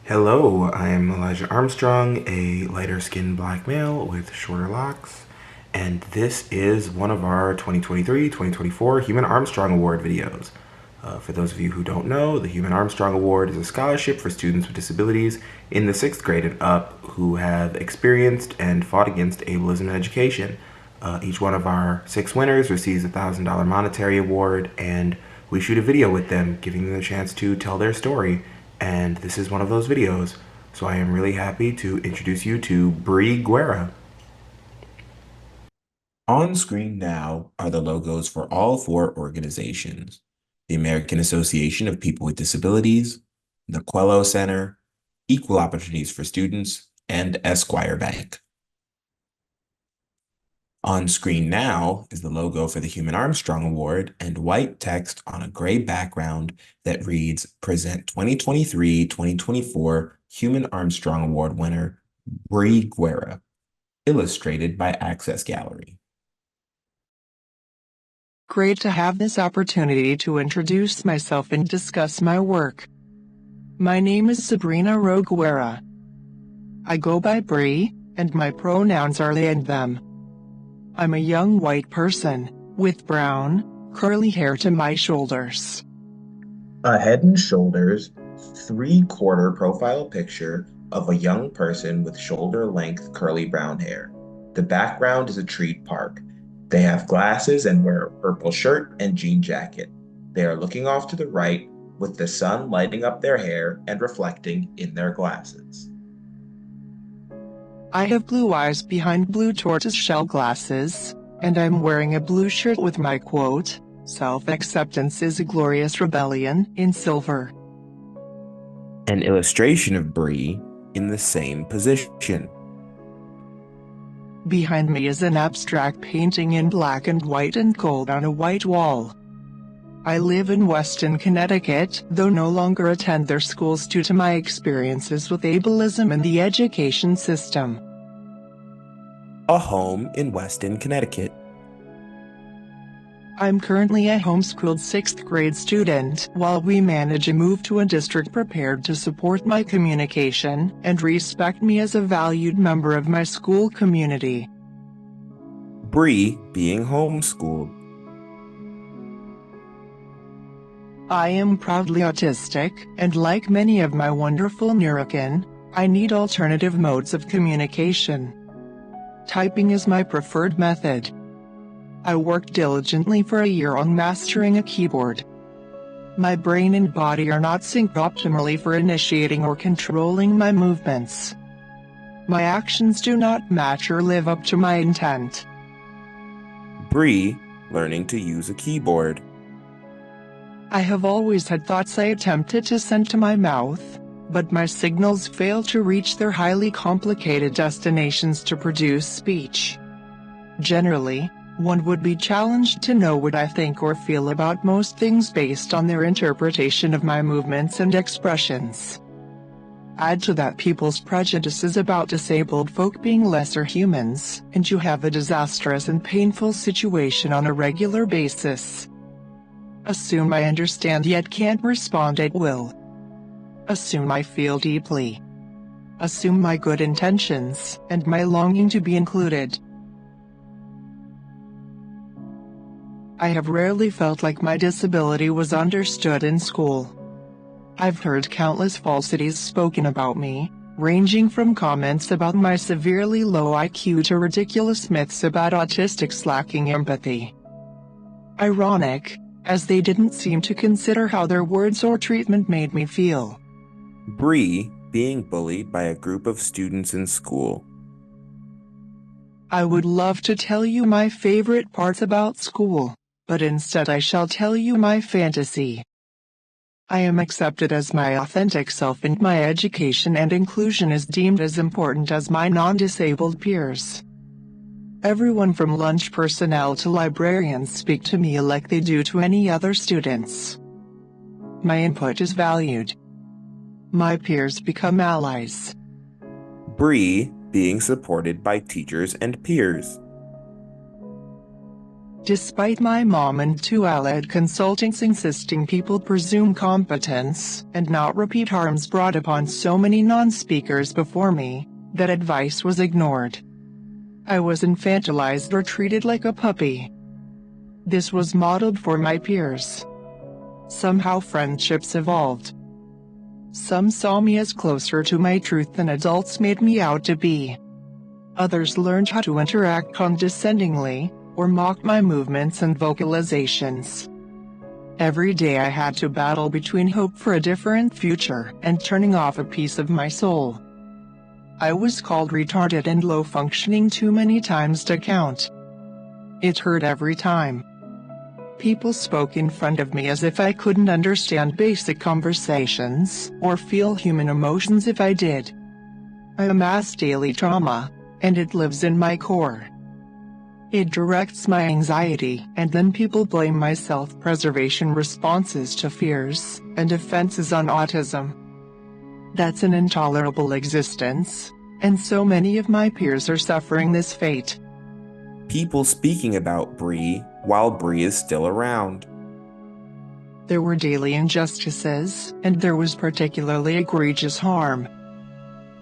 Hello, I'm Elijah Armstrong, a lighter skinned black male with shorter locks, and this is one of our 2023-2024 Heumann-Armstrong Award videos. For those of you who don't know, the Heumann-Armstrong Award is a scholarship for students with disabilities in the 6th grade and up who have experienced and fought against ableism in education. Each one of our 6 winners receives a $1,000 monetary award, and we shoot a video with them, giving them the chance to tell their story. And this is one of those videos. So I am really happy to introduce you to Guerra. On screen now are the logos for all 4 organizations: the American Association of People with Disabilities, the Quello Center, Equal Opportunities for Students, and Esquire Bank. On screen now is the logo for the Heumann-Armstrong Award and white text on a gray background that reads, "Present 2023-2024 Heumann-Armstrong Award winner, Guerra," illustrated by Access Gallery. Great to have this opportunity to introduce myself and discuss my work. My name is Sabrina Guerra. I go by Bree, and my pronouns are they and them. I'm a young white person, with brown, curly hair to my shoulders. A head and shoulders, 3/4 profile picture of a young person with shoulder-length curly brown hair. The background is a treed park. They have glasses and wear a purple shirt and jean jacket. They are looking off to the right, with the sun lighting up their hair and reflecting in their glasses. I have blue eyes behind blue tortoiseshell glasses, and I'm wearing a blue shirt with my quote, "Self-acceptance is a glorious rebellion," in silver. An illustration of Bree in the same position. Behind me is an abstract painting in black and white and gold on a white wall. I live in Weston, Connecticut, though no longer attend their schools due to my experiences with ableism in the education system. A home in Weston, Connecticut. I'm currently a homeschooled 6th grade student, while we manage a move to a district prepared to support my communication and respect me as a valued member of my school community. Bree being homeschooled. I am proudly autistic, and like many of my wonderful neurokin, I need alternative modes of communication. Typing is my preferred method. I worked diligently for a year on mastering a keyboard. My brain and body are not synced optimally for initiating or controlling my movements. My actions do not match or live up to my intent. Bree learning to use a keyboard. I have always had thoughts I attempted to send to my mouth, but my signals fail to reach their highly complicated destinations to produce speech. Generally, one would be challenged to know what I think or feel about most things based on their interpretation of my movements and expressions. Add to that people's prejudices about disabled folk being lesser humans, and you have a disastrous and painful situation on a regular basis. Assume I understand yet can't respond at will. Assume I feel deeply. Assume my good intentions and my longing to be included. I have rarely felt like my disability was understood in school. I've heard countless falsities spoken about me, ranging from comments about my severely low IQ to ridiculous myths about autistics lacking empathy. Ironic, as they didn't seem to consider how their words or treatment made me feel. Bree being bullied by a group of students in school. I would love to tell you my favorite parts about school, but instead I shall tell you my fantasy. I am accepted as my authentic self, and my education and inclusion is deemed as important as my non-disabled peers. Everyone from lunch personnel to librarians speak to me like they do to any other students. My input is valued. My peers become allies. Bree being supported by teachers and peers. Despite my mom and two allied consultants insisting people presume competence and not repeat harms brought upon so many non-speakers before me, that advice was ignored. I was infantilized or treated like a puppy. This was modeled for my peers. Somehow friendships evolved. Some saw me as closer to my truth than adults made me out to be. Others learned how to interact condescendingly, or mock my movements and vocalizations. Every day I had to battle between hope for a different future and turning off a piece of my soul. I was called retarded and low-functioning too many times to count. It hurt every time. People spoke in front of me as if I couldn't understand basic conversations or feel human emotions if I did. I amass daily trauma, and it lives in my core. It directs my anxiety, and then people blame my self-preservation responses to fears and defenses on autism. That's an intolerable existence, and so many of my peers are suffering this fate. People speaking about Bree while Bree is still around. There were daily injustices, and there was particularly egregious harm.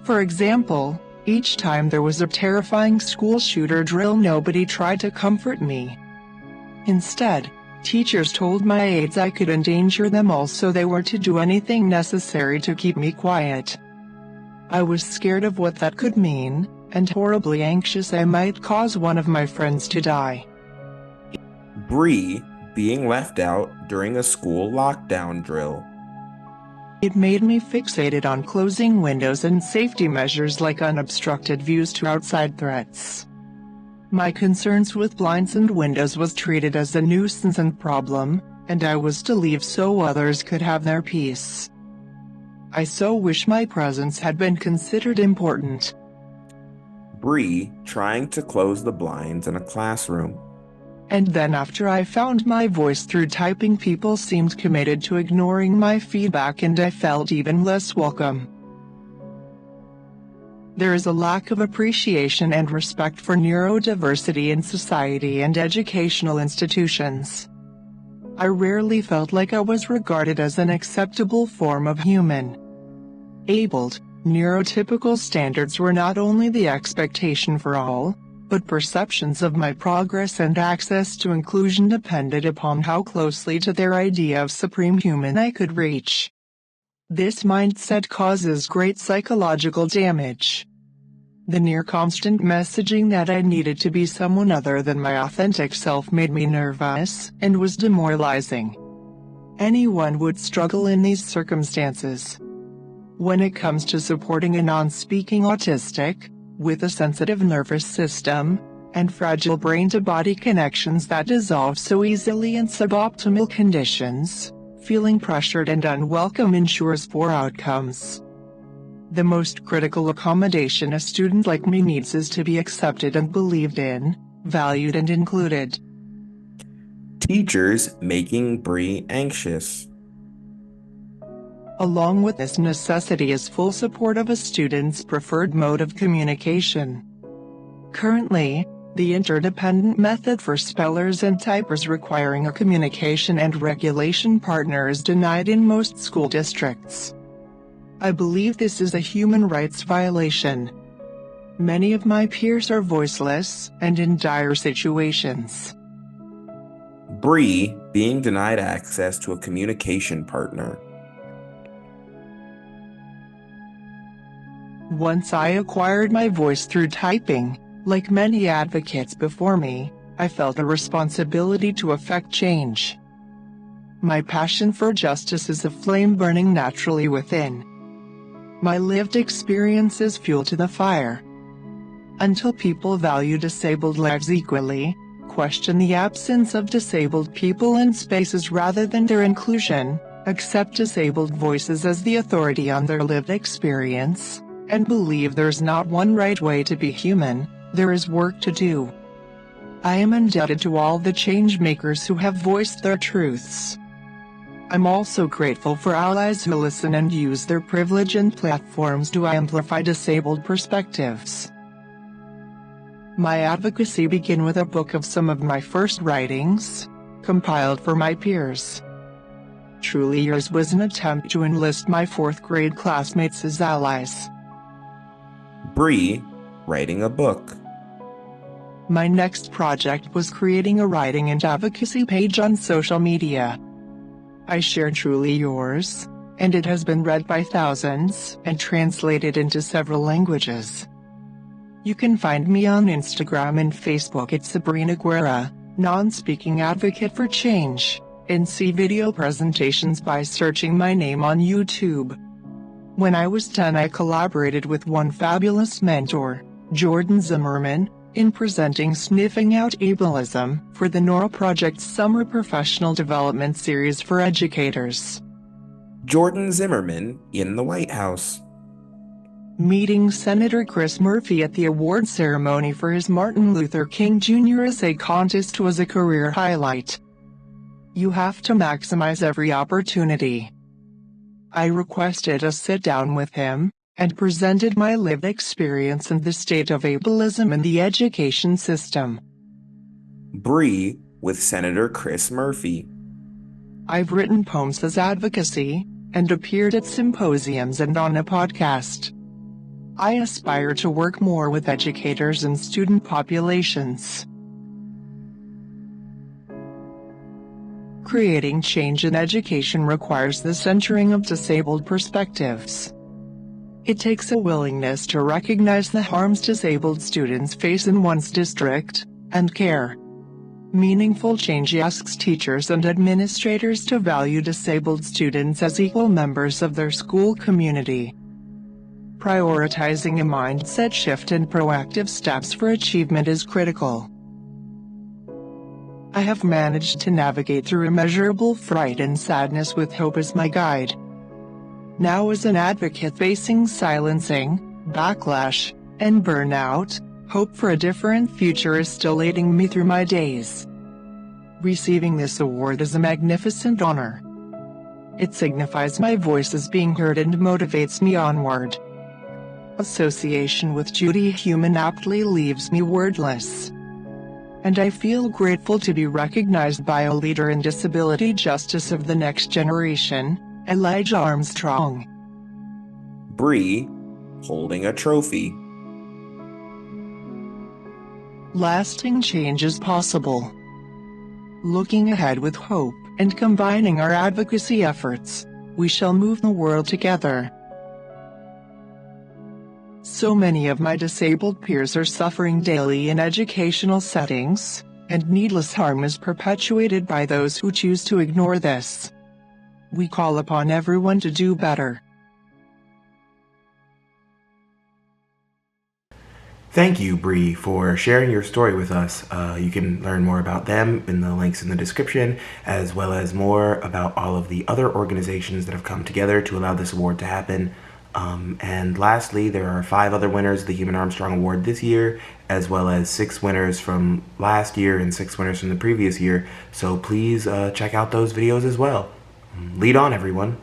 For example, each time there was a terrifying school shooter drill, nobody tried to comfort me. Instead, teachers told my aides I could endanger them all, so they were to do anything necessary to keep me quiet. I was scared of what that could mean, and horribly anxious I might cause one of my friends to die. Bree being left out during a school lockdown drill. It made me fixated on closing windows and safety measures like unobstructed views to outside threats. My concerns with blinds and windows was treated as a nuisance and problem, and I was to leave so others could have their peace. I so wish my presence had been considered important. Bree trying to close the blinds in a classroom. And then after I found my voice through typing, people seemed committed to ignoring my feedback, and I felt even less welcome. There is a lack of appreciation and respect for neurodiversity in society and educational institutions. I rarely felt like I was regarded as an acceptable form of human. Abled, neurotypical standards were not only the expectation for all, but perceptions of my progress and access to inclusion depended upon how closely to their idea of supreme human I could reach. This mindset causes great psychological damage. The near constant messaging that I needed to be someone other than my authentic self made me nervous and was demoralizing. Anyone would struggle in these circumstances. When it comes to supporting a non-speaking autistic, with a sensitive nervous system, and fragile brain-to-body connections that dissolve so easily in suboptimal conditions, feeling pressured and unwelcome ensures poor outcomes. The most critical accommodation a student like me needs is to be accepted and believed in, valued and included. Teachers making Bree anxious. Along with this necessity is full support of a student's preferred mode of communication. Currently, the interdependent method for spellers and typers requiring a communication and regulation partner is denied in most school districts. I believe this is a human rights violation. Many of my peers are voiceless and in dire situations. Bree being denied access to a communication partner. Once I acquired my voice through typing, like many advocates before me, I felt a responsibility to affect change. My passion for justice is a flame burning naturally within. My lived experience is fuel to the fire. Until people value disabled lives equally, question the absence of disabled people in spaces rather than their inclusion, accept disabled voices as the authority on their lived experience, and believe there's not one right way to be human, there is work to do. I am indebted to all the change makers who have voiced their truths. I'm also grateful for allies who listen and use their privilege and platforms to amplify disabled perspectives. My advocacy began with a book of some of my first writings, compiled for my peers. Truly Yours was an attempt to enlist my fourth grade classmates as allies. Bree, writing a book. My next project was creating a writing and advocacy page on social media. I share Truly Yours, and it has been read by thousands and translated into several languages. You can find me on Instagram and Facebook at Sabrina Guerra, non-speaking advocate for change, and see video presentations by searching my name on YouTube. When I was 10, I collaborated with one fabulous mentor, Jordan Zimmerman, in presenting Sniffing Out Ableism for the NORA Project's Summer Professional Development Series for educators. Jordan Zimmerman in the White House. Meeting Senator Chris Murphy at the award ceremony for his Martin Luther King Jr. essay contest was a career highlight. You have to maximize every opportunity. I requested a sit-down with him, and presented my lived experience in the state of ableism in the education system. Bree with Senator Chris Murphy. I've written poems as advocacy, and appeared at symposiums and on a podcast. I aspire to work more with educators and student populations. Creating change in education requires the centering of disabled perspectives. It takes a willingness to recognize the harms disabled students face in one's district, and care. Meaningful change asks teachers and administrators to value disabled students as equal members of their school community. Prioritizing a mindset shift and proactive steps for achievement is critical. I have managed to navigate through immeasurable fright and sadness with hope as my guide. Now as an advocate facing silencing, backlash, and burnout, hope for a different future is still aiding me through my days. Receiving this award is a magnificent honor. It signifies my voice is being heard and motivates me onward. Association with Judy Heumann aptly leaves me wordless. And I feel grateful to be recognized by a leader in disability justice of the next generation, Elijah Armstrong. Bree, holding a trophy. Lasting change is possible. Looking ahead with hope and combining our advocacy efforts, we shall move the world together. So many of my disabled peers are suffering daily in educational settings, and needless harm is perpetuated by those who choose to ignore this. We call upon everyone to do better. Thank you, Bree, for sharing your story with us. You can learn more about them in the links in the description, as well as more about all of the other organizations that have come together to allow this award to happen. And lastly, there are 5 other winners of the Heumann-Armstrong Award this year, as well as 6 winners from last year and 6 winners from the previous year. So please check out those videos as well. Lead on, everyone.